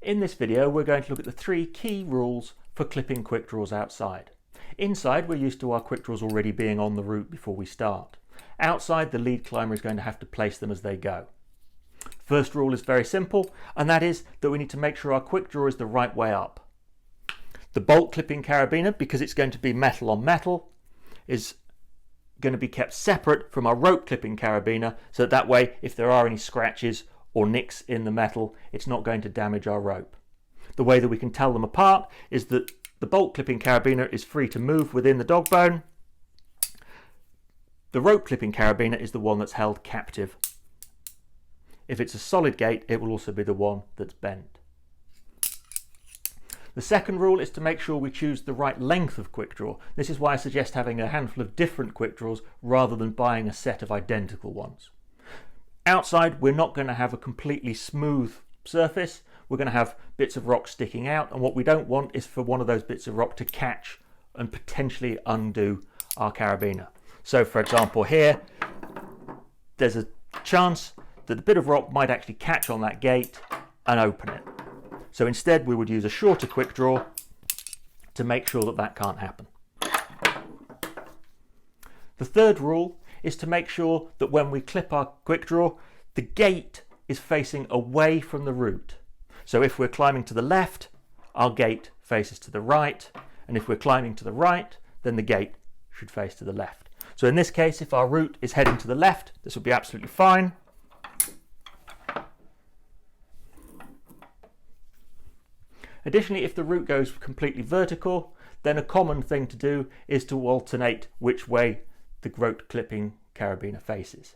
In this video we're going to look at the 3 key rules for clipping quick draws outside. Inside we're used to our quick draws already being on the route before we start. Outside the lead climber is going to have to place them as they go. First rule is very simple, and that is that we need to make sure our quick draw is the right way up. The bolt clipping carabiner, because it's going to be metal on metal, is going to be kept separate from our rope clipping carabiner, so that way if there are any scratches or nicks in the metal, it's not going to damage our rope. The way that we can tell them apart is that the bolt clipping carabiner is free to move within the dog bone. The rope clipping carabiner is the one that's held captive. If it's a solid gate, it will also be the one that's bent. The second rule is to make sure we choose the right length of quick draw. This is why I suggest having a handful of different quick draws rather than buying a set of identical ones. Outside, we're not going to have a completely smooth surface. We're going to have bits of rock sticking out, and what we don't want is for one of those bits of rock to catch and potentially undo our carabiner. So for example here, there's a chance that the bit of rock might actually catch on that gate and open it. So instead we would use a shorter quick draw to make sure that that can't happen. The third rule is to make sure that when we clip our quick draw, the gate is facing away from the root. So if we're climbing to the left, our gate faces to the right, and if we're climbing to the right, then the gate should face to the left. So in this case, if our root is heading to the left, this will be absolutely fine. Additionally, if the root goes completely vertical, then a common thing to do is to alternate which way the rope clipping carabiner faces.